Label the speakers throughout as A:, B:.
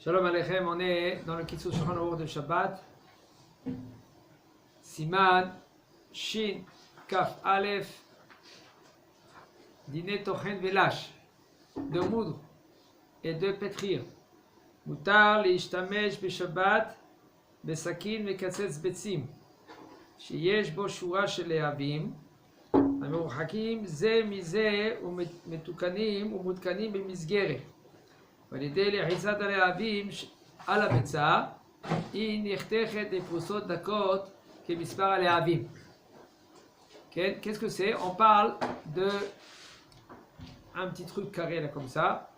A: Shalom Aleichem, on est dans le Kitzur Shulchan Aruch de Shabbat. Siman, Shin, Kaf, Aleph, Dîner Tochen Velash, de moudre et de pétrir. Mutar להשתמש בשבת בסכין מקצץ ביצים שיש בו שורה של להבים המרוחקים זה מזה ומתוקנים ומותקנים במסגרת ועל ידי לחיצת הלהבים על הביצה היא נחתכת לפרוסות דקות כמספר הלהבים. Qu'est-ce que c'est? On parle de un petit truc carré là comme ça.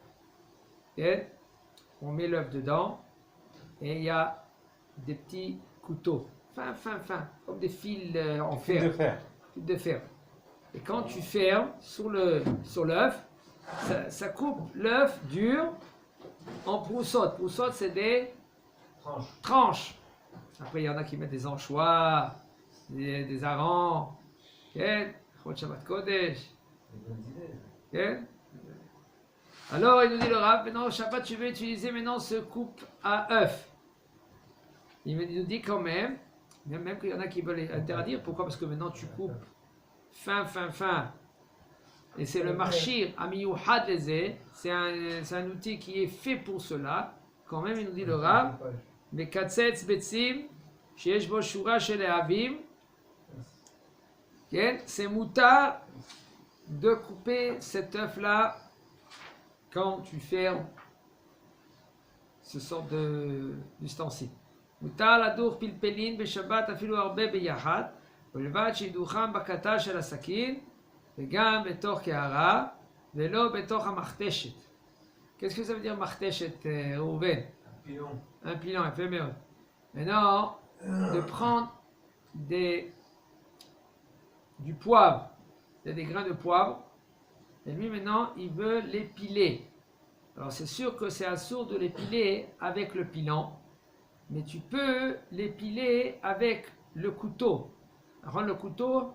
A: On met l'œuf dedans et il y a des petits couteaux, fin, comme des fils en fer. Fils de fer. Et quand tu fermes sur l'œuf, ça coupe l'œuf dur en proussottes. Proussottes, c'est des tranches. Après, il y en a qui mettent des anchois, des harengs. Shabbat Kodesh. Alors, il nous dit le Rav, maintenant, Shabbat, tu veux utiliser maintenant ce coupe à œuf. Il nous dit quand même qu'il y en a qui veulent interdire. Pourquoi? Parce que maintenant, tu coupes fin. Et c'est le marchir, amiyuhad leze. C'est un outil qui est fait pour cela. Quand même, il nous dit le Rav, mais katsetz betzim, sheyesh bo shura shel lehavim. C'est moutar de couper cet œuf-là quand tu fermes ce sort d'ustensile. מותר לדוך פלפלין בשבת אפילו הרבה ביחד, ולבד שידוכם בקתה של הסכין, וגם בתוך קערה, ולא בתוך המכתשת. Qu'est-ce que ça veut dire מכתשת, ראובן? Un pilon, fait mieux. Maintenant, de prendre du poivre, des grains de poivre, et lui maintenant, il veut les piler. Alors c'est sûr que c'est assourd de les piler avec le pilon, mais tu peux les piler avec le couteau. Alors le couteau,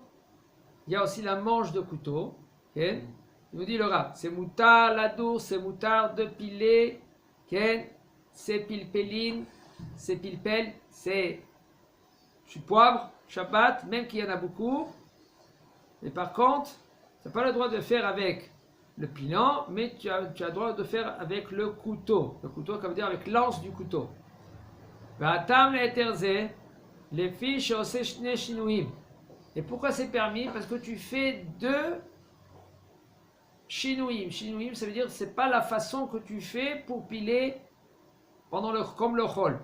A: il y a aussi la manche de couteau. Okay? Il nous dit le Rav, c'est moutar ladour, c'est moutar de piler, okay? C'est pilpeline, c'est pilpel, c'est du poivre, Shabbat, même qu'il y en a beaucoup. Mais par contre, tu n'as pas le droit de faire avec le pilon, mais tu as le droit de faire avec le couteau. Le couteau, ça veut dire avec l'anse du couteau. Et pourquoi c'est permis? Parce que tu fais deux shinouim. Shinouim, ça veut dire que ce n'est pas la façon que tu fais pour piler comme le chol.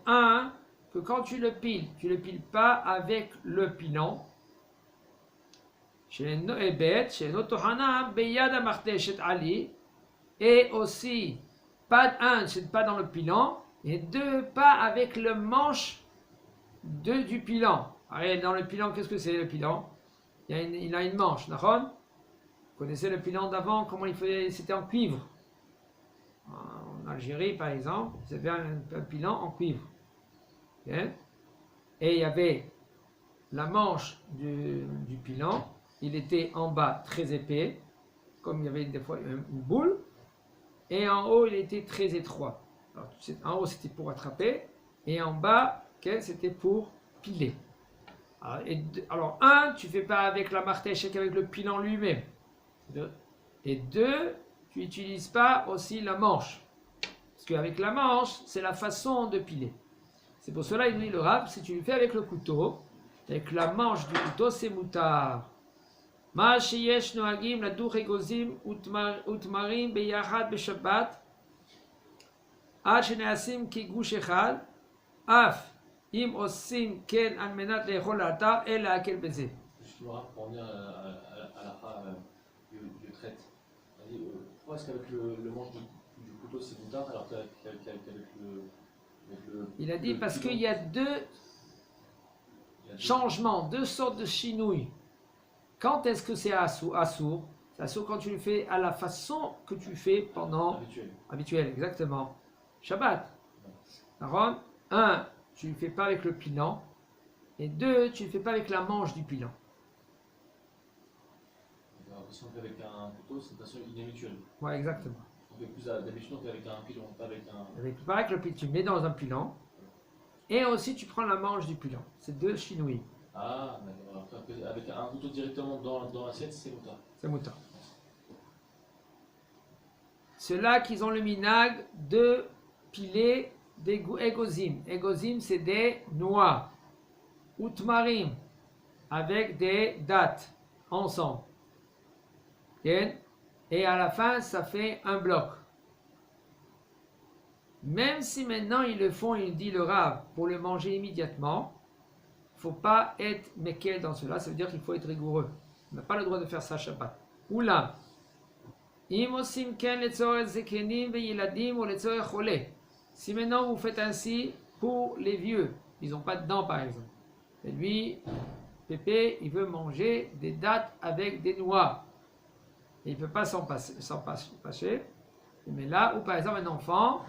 A: Un, que quand tu le piles pas avec le pilon. Et aussi, pas dans le pilon, et deux, pas avec le manche du pilon. Alors, dans le pilon, qu'est-ce que c'est le pilon? Il a une manche, d'accord? Vous connaissez le pilon d'avant, comment il faisait? C'était en cuivre. En Algérie, par exemple, c'était un pilon en cuivre. Okay? Et il y avait la manche du pilon. Il était en bas très épais, comme il y avait des fois une boule, et en haut il était très étroit. Alors, en haut c'était pour attraper, et en bas c'était pour piler. Alors tu fais pas avec la martèche, avec le pilon lui-même. Et deux, tu n'utilises pas aussi la manche. Parce qu'avec la manche, c'est la façon de piler. C'est pour cela, il dit le Rav, si tu le fais avec le couteau, avec la manche du couteau, c'est moutar. מה שיש נוהגים לדוך אגוזים ותמרים ביחד בשבת עד שנעשים כגוש אחד אף אם עושים כן על מנת לאכול לאתר אלא להקל בזה.
B: Pour revenir à la fin du traite, pourquoi est-ce qu'avec le manche du couteau c'est moutard alors qu'avec le...
A: Il a dit parce qu'il y a deux changements, deux sortes de chinouilles. Quand est-ce que c'est assourd? C'est assourd quand tu le fais à la façon que tu fais pendant... Habituel, exactement. Shabbat. Alors, un, tu ne le fais pas avec le pilon. Et deux, tu ne le fais pas avec la manche du pilon.
B: Si on fait avec un couteau, c'est une façon inhabituelle.
A: Ouais, exactement.
B: fait plus d'habitude qu'avec un pilon, pas avec un.
A: Pareil que le pilon, tu mets dans un pilon. Et aussi, tu prends la manche du pilon. C'est deux chinouilles.
B: Ah, d'accord. Avec un couteau directement dans l'assiette, c'est moutarde.
A: C'est moutarde. Ceux-là qui ont le minag de piler des égozim. Égozim, c'est des noix. Utmarim, avec des dattes, ensemble. Et à la fin, ça fait un bloc. Même si maintenant ils le font, il dit le Rav, pour le manger immédiatement, il ne faut pas être mekel dans cela, ça veut dire qu'il faut être rigoureux. On n'a pas le droit de faire ça Shabbat. Oula. Si maintenant vous faites ainsi pour les vieux, ils n'ont pas de dents par exemple. Et lui, Pépé, il veut manger des dattes avec des noix. Et il ne peut pas s'en passer. Mais là où par exemple un enfant,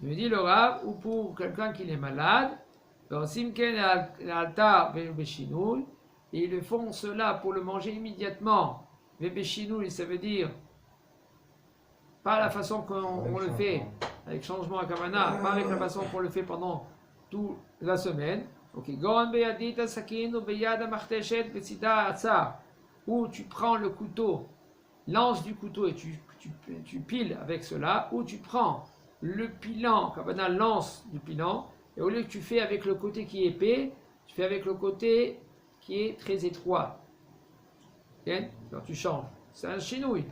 A: il me dit le Rav, ou pour quelqu'un qui est malade, et ils le font cela pour le manger immédiatement. Ça veut dire pas la façon qu'on le fait avec changement à Kavana, pas avec la façon qu'on le fait pendant toute la semaine. Ok, où tu prends le couteau, l'anse du couteau et tu piles avec cela, ou tu prends le pilon, Kavana, l'anse du pilon, et au lieu que tu fais avec le côté qui est épais, tu fais avec le côté qui est très étroit. Okay? Alors tu changes. C'est un chinouille.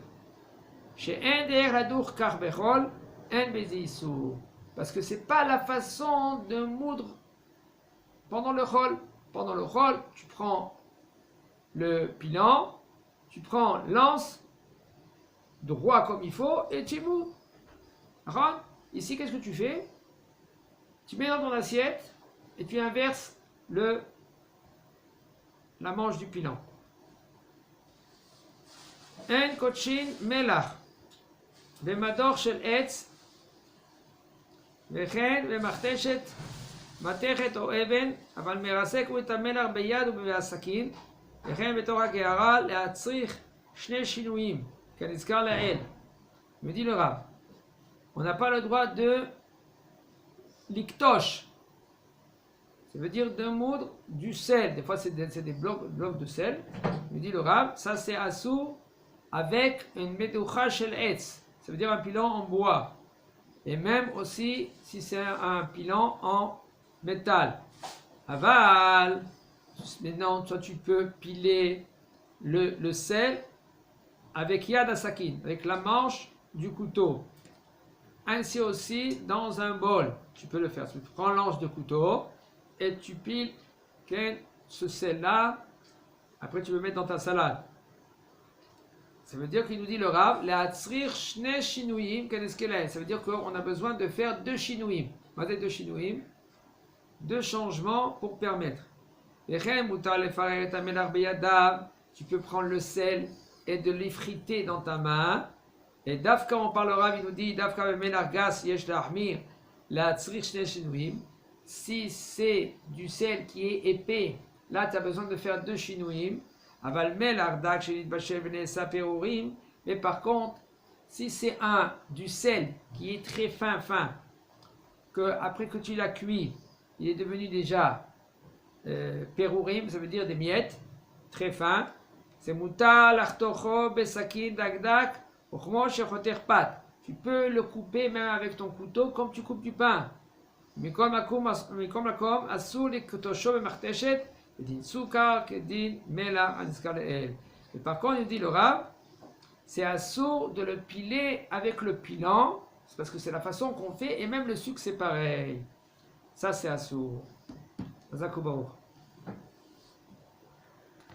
A: Parce que c'est pas la façon de moudre pendant le chol. Pendant le chol, tu prends le pilon, tu prends l'anse droit comme il faut et tu moudres. Ici, qu'est-ce que tu fais? Tu mets dans ton assiette et tu inverses la manche du pilon. En kochin melach במדור של עץ וכן במכתשת מתכת או אבן, אבל מרסק את המלח ביד ובסכין, וכן בתוך הקערה להצריך שני שינויים, כנזכר לעיל. Me dit le Rav, on n'a pas le droit de liktosh, ça veut dire de moudre du sel. Des fois c'est des blocs de sel. Me dit le Rav, ça c'est assour avec une medoucha shel etz. Ça veut dire un pilon en bois. Et même aussi si c'est un pilon en métal. Aval, maintenant toi tu peux piler le sel avec yad asakin, avec la manche du couteau. Ainsi aussi dans un bol, tu peux le faire. Tu prends l'anse de couteau et tu piles ce sel-là. Après tu peux mettre dans ta salade. Ça veut dire qu'il nous dit le Rav, ça veut dire qu'on a besoin de faire deux shinouim. Deux changements pour permettre. Tu peux prendre le sel et de l'effriter dans ta main. Et Dafka, on parlera, il nous dit, si c'est du sel qui est épais, là tu as besoin de faire deux shinouim. Mais par contre, si c'est du sel qui est très fin, que après que tu l'as cuit, il est devenu déjà perurim, ça veut dire des miettes, très fin, c'est mutal achtocho besakin dagdak uchmo shechoter pat. Tu peux le couper même avec ton couteau comme tu coupes du pain. Mikom lakom asur likutosho b'machteshet. Et par contre, il dit le Rav, c'est assourd de le piler avec le pilon, c'est parce que c'est la façon qu'on fait, et même le sucre c'est pareil. Ça c'est assourd.